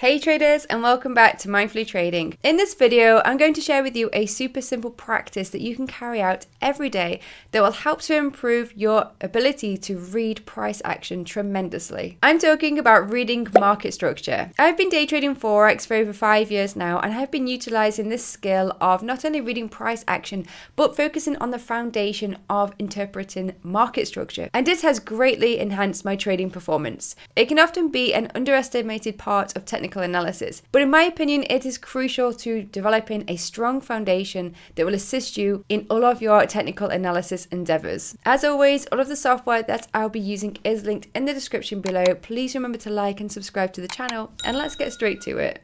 Hey traders, and welcome back to Mindfully Trading. In this video, I'm going to share with you a super simple practice that you can carry out every day that will help to improve your ability to read price action tremendously. I'm talking about reading market structure. I've been day trading Forex for over 5 years now, and I've been utilizing this skill of not only reading price action, but focusing on the foundation of interpreting market structure. And this has greatly enhanced my trading performance. It can often be an underestimated part of technical analysis, but in my opinion it is crucial to developing a strong foundation that will assist you in all of your technical analysis endeavors. As always, all of the software that I'll be using is linked in the description below. Please remember to like and subscribe to the channel, and let's get straight to it.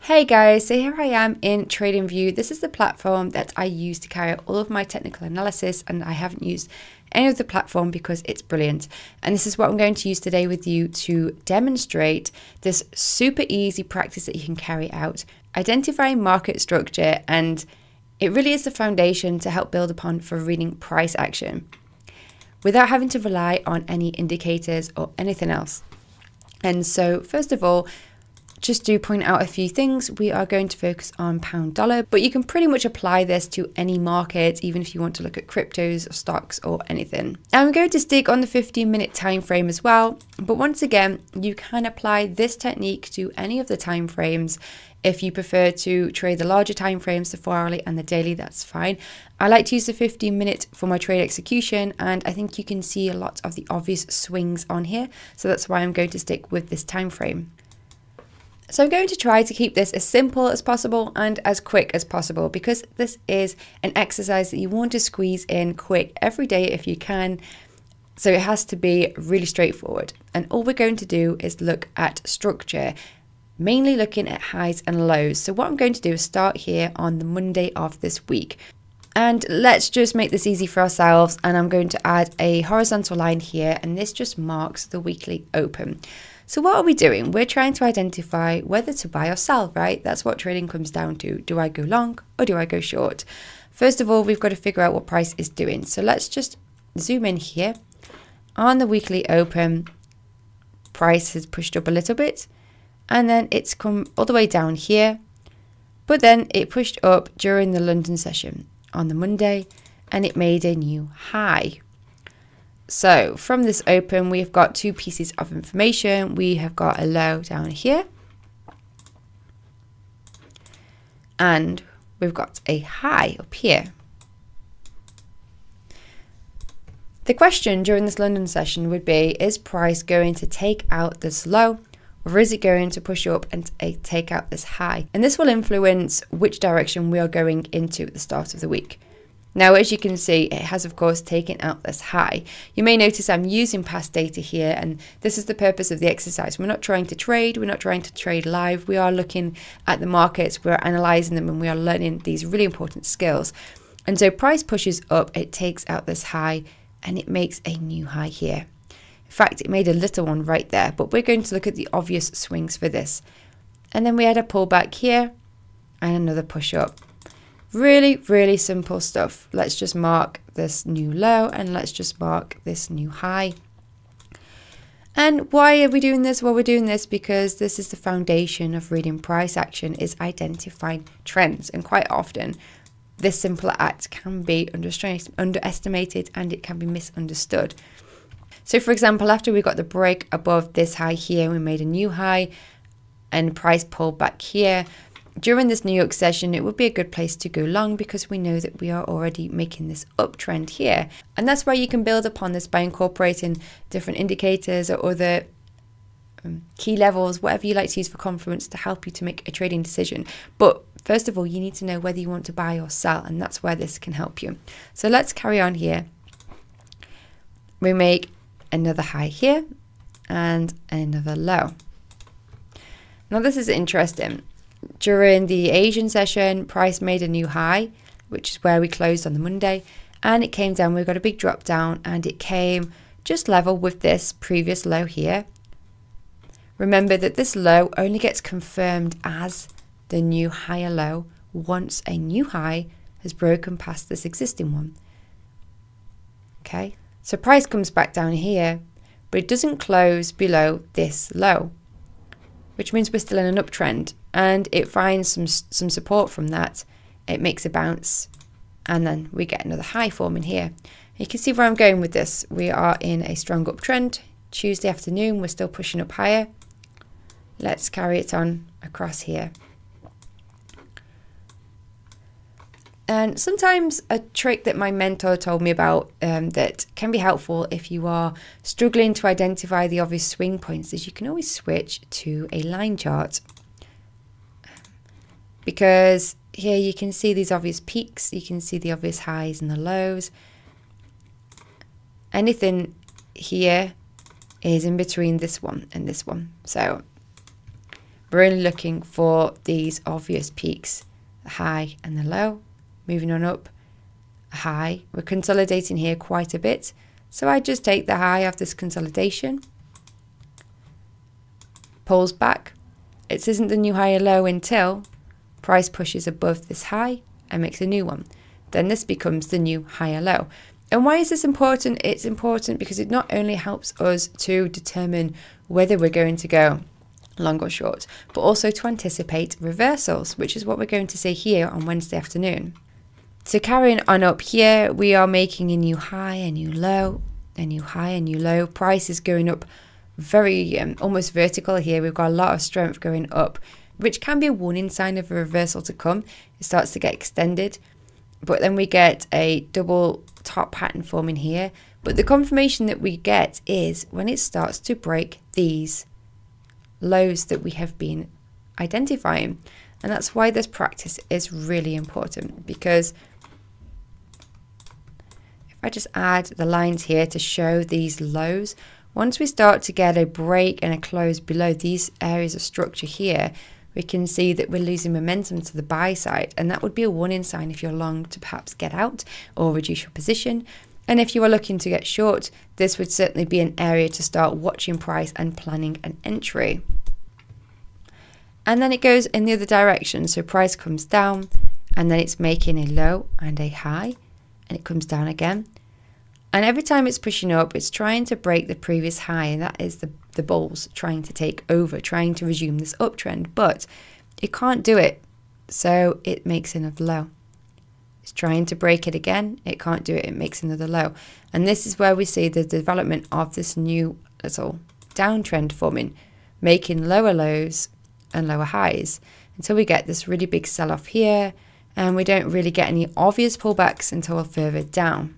Hey guys, so here I am in TradingView. This is the platform that I use to carry out all of my technical analysis, and I haven't used any of the platform because it's brilliant. And this is what I'm going to use today with you to demonstrate this super easy practice that you can carry out, identifying market structure, and it really is the foundation to help build upon for reading price action without having to rely on any indicators or anything else. And so first of all, just to point out a few things, we are going to focus on pound dollar, but you can pretty much apply this to any market, even if you want to look at cryptos or stocks or anything. I'm going to stick on the 15-minute time frame as well, but once again, you can apply this technique to any of the time frames. If you prefer to trade the larger time frames, the 4-hourly and the daily, that's fine. I like to use the 15-minute for my trade execution, and I think you can see a lot of the obvious swings on here, so that's why I'm going to stick with this time frame. So I'm going to try to keep this as simple as possible and as quick as possible, because this is an exercise that you want to squeeze in quick every day if you can. So it has to be really straightforward. And all we're going to do is look at structure, mainly looking at highs and lows. So what I'm going to do is start here on the Monday of this week. And let's just make this easy for ourselves. And I'm going to add a horizontal line here, and this just marks the weekly open. So what are we doing? We're trying to identify whether to buy or sell, right? That's what trading comes down to. Do I go long or do I go short? First of all, we've got to figure out what price is doing. So let's just zoom in here. On the weekly open, price has pushed up a little bit, and then it's come all the way down here. But then it pushed up during the London session on the Monday, and it made a new high. So from this open, we've got two pieces of information. We have got a low down here, and we've got a high up here. The question during this London session would be, is price going to take out this low, or is it going to push up and take out this high? And this will influence which direction we are going into at the start of the week. Now, as you can see, it has, of course, taken out this high. You may notice I'm using past data here, and this is the purpose of the exercise. We're not trying to trade. We're not trying to trade live. We are looking at the markets. We're analyzing them, and we are learning these really important skills. And so price pushes up, it takes out this high, and it makes a new high here. In fact, it made a little one right there, but we're going to look at the obvious swings for this. And then we had a pullback here and another push up. Really, really simple stuff. Let's just mark this new low, and let's just mark this new high. And why are we doing this? Well, we're doing this because this is the foundation of reading price action, is identifying trends. And quite often, this simple act can be underestimated, and it can be misunderstood. So for example, after we got the break above this high here, we made a new high, and price pulled back here. During this New York session, it would be a good place to go long, because we know that we are already making this uptrend here. And that's why you can build upon this by incorporating different indicators or other key levels, whatever you like to use for confidence to help you to make a trading decision. But first of all, you need to know whether you want to buy or sell, and that's where this can help you. So let's carry on here. We make another high here and another low. Now this is interesting. During the Asian session, price made a new high, which is where we closed on the Monday, and it came down. We got a big drop down, and it came just level with this previous low here. Remember that this low only gets confirmed as the new higher low once a new high has broken past this existing one. Okay, so price comes back down here, but it doesn't close below this low. which means we're still in an uptrend, and it finds some support from that. It makes a bounce, and then we get another high forming here. You can see where I'm going with this. We are in a strong uptrend. Tuesday afternoon, we're still pushing up higher. Let's carry it on across here. And sometimes a trick that my mentor told me about that can be helpful if you are struggling to identify the obvious swing points is you can always switch to a line chart. Because here you can see these obvious peaks, you can see the obvious highs and the lows. Anything here is in between this one and this one. So we're only looking for these obvious peaks, the high and the low. Moving on up, a high. We're consolidating here quite a bit. So I just take the high of this consolidation, pulls back. It isn't the new high or low until price pushes above this high and makes a new one. Then this becomes the new high or low. And why is this important? It's important because it not only helps us to determine whether we're going to go long or short, but also to anticipate reversals, which is what we're going to see here on Wednesday afternoon. So carrying on up here, we are making a new high, a new low, a new high, a new low. Price is going up very almost vertical here. We've got a lot of strength going up, which can be a warning sign of a reversal to come. It starts to get extended, but then we get a double top pattern forming here. But the confirmation that we get is when it starts to break these lows that we have been identifying. And that's why this practice is really important, because if I just add the lines here to show these lows, once we start to get a break and a close below these areas of structure here, we can see that we're losing momentum to the buy side, and that would be a warning sign if you're long to perhaps get out or reduce your position. And if you are looking to get short, this would certainly be an area to start watching price and planning an entry. And then it goes in the other direction. So price comes down and then it's making a low and a high, and it comes down again. And every time it's pushing up, it's trying to break the previous high, and that is the bulls trying to take over, trying to resume this uptrend, but it can't do it. So it makes another low. It's trying to break it again. It can't do it. It makes another low. And this is where we see the development of this new little downtrend forming, making lower lows and lower highs until we get this really big sell-off here, and we don't really get any obvious pullbacks until further down.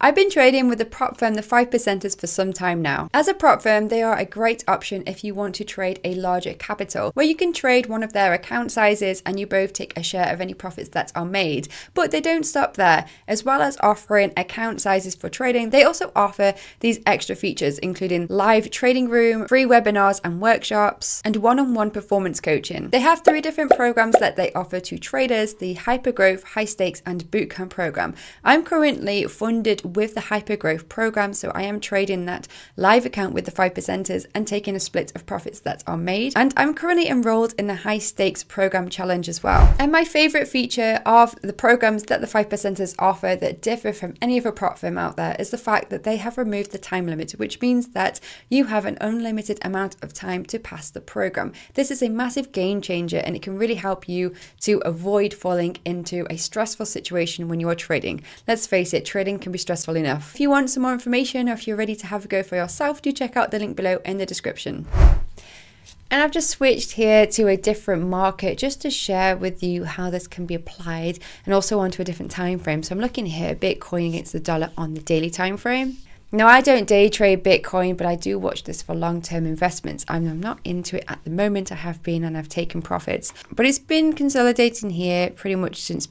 I've been trading with the prop firm, the 5%ers, for some time now. As a prop firm, they are a great option if you want to trade a larger capital, where you can trade one of their account sizes and you both take a share of any profits that are made. But they don't stop there. As well as offering account sizes for trading, they also offer these extra features, including live trading room, free webinars and workshops, and one-on-one performance coaching. They have 3 different programs that they offer to traders: the Hypergrowth, High Stakes and Bootcamp program. I'm currently funded with the Hypergrowth program, so I am trading that live account with the 5%ers and taking a split of profits that are made. And I'm currently enrolled in the High Stakes program challenge as well. And my favorite feature of the programs that the 5%ers offer that differ from any other prop firm out there is the fact that they have removed the time limit, which means that you have an unlimited amount of time to pass the program. This is a massive game changer, and it can really help you to avoid falling into a stressful situation when you are trading. Let's face it, trading can be stressful enough. If you want some more information, or if you're ready to have a go for yourself, do check out the link below in the description. And I've just switched here to a different market just to share with you how this can be applied, and also onto a different time frame. So I'm looking here at Bitcoin against the dollar on the daily time frame. Now, I don't day trade Bitcoin, but I do watch this for long-term investments. I'm not into it at the moment. I have been, and I've taken profits, but it's been consolidating here pretty much since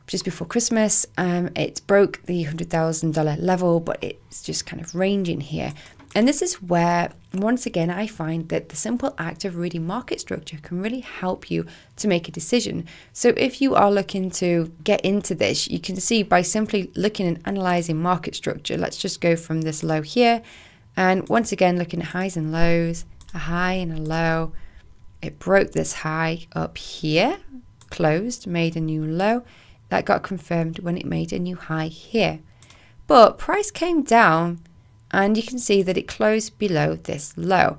just before Christmas. It broke the $100,000 level, but it's just kind of ranging here. And this is where, once again, I find that the simple act of reading market structure can really help you to make a decision. So if you are looking to get into this, you can see by simply looking and analyzing market structure. Let's just go from this low here. And once again, looking at highs and lows, a high and a low. It broke this high up here, closed, made a new low. That got confirmed when it made a new high here. But price came down, and you can see that it closed below this low.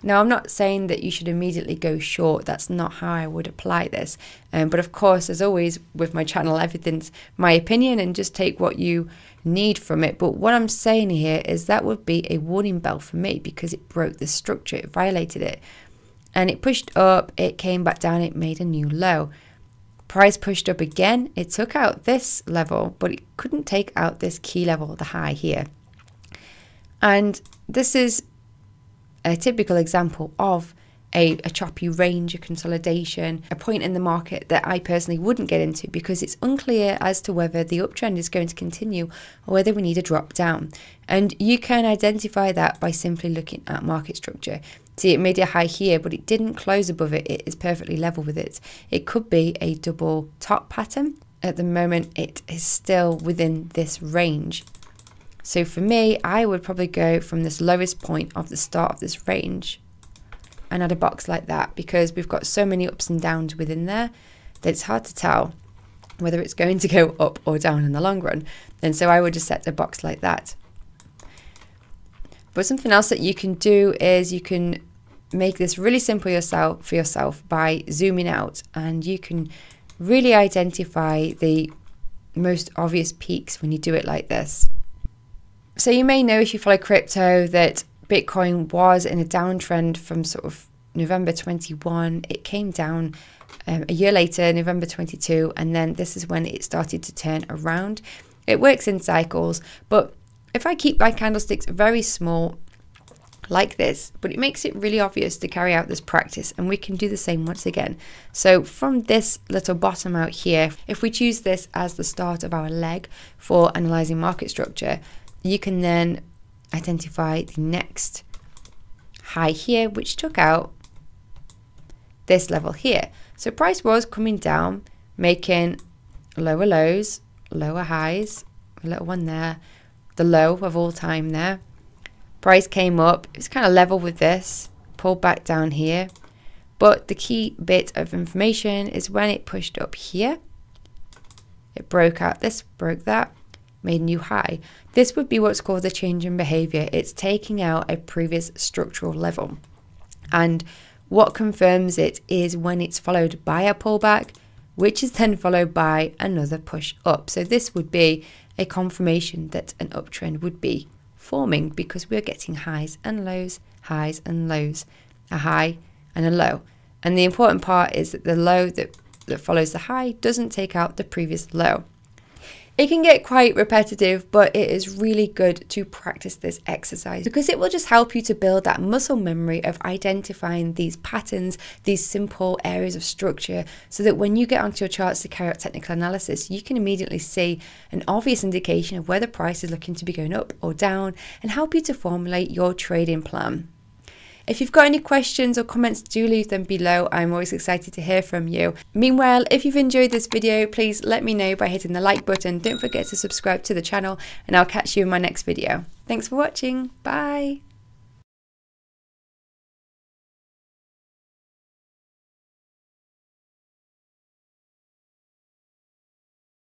Now, I'm not saying that you should immediately go short. That's not how I would apply this. But of course, as always with my channel, everything's my opinion and just take what you need from it. But what I'm saying here is that would be a warning bell for me because it broke the structure, it violated it. And it pushed up, it came back down, it made a new low. Price pushed up again, it took out this level, but it couldn't take out this key level, the high here. And this is a typical example of a choppy range, a consolidation, a point in the market that I personally wouldn't get into because it's unclear as to whether the uptrend is going to continue or whether we need a drop down. And you can identify that by simply looking at market structure. See, it made a high here, but it didn't close above it. It is perfectly level with it. It could be a double top pattern. At the moment, it is still within this range. So for me, I would probably go from this lowest point of the start of this range and add a box like that because we've got so many ups and downs within there that it's hard to tell whether it's going to go up or down in the long run. And so I would just set a box like that. But something else that you can do is you can make this really simple for yourself by zooming out, and you can really identify the most obvious peaks when you do it like this. So you may know if you follow crypto that Bitcoin was in a downtrend from sort of November 21. It came down a year later, November 22, and then this is when it started to turn around. It works in cycles, but if I keep my candlesticks very small like this, but it makes it really obvious to carry out this practice, and we can do the same once again. So from this little bottom out here, if we choose this as the start of our leg for analyzing market structure, you can then identify the next high here, which took out this level here. So price was coming down, making lower lows, lower highs, a little one there, the low of all time there. Price came up, it was kind of level with this, pulled back down here. But the key bit of information is when it pushed up here, it broke out this, broke that, made a new high. This would be what's called a change in behavior. It's taking out a previous structural level. And what confirms it is when it's followed by a pullback, which is then followed by another push up. So this would be a confirmation that an uptrend would be forming because we're getting highs and lows, a high and a low. And the important part is that the low that follows the high doesn't take out the previous low. It can get quite repetitive, but it is really good to practice this exercise because it will just help you to build that muscle memory of identifying these patterns, these simple areas of structure, so that when you get onto your charts to carry out technical analysis, you can immediately see an obvious indication of where the price is looking to be going up or down and help you to formulate your trading plan. If you've got any questions or comments, do leave them below. I'm always excited to hear from you. Meanwhile, if you've enjoyed this video, please let me know by hitting the like button. Don't forget to subscribe to the channel, and I'll catch you in my next video. Thanks for watching. Bye.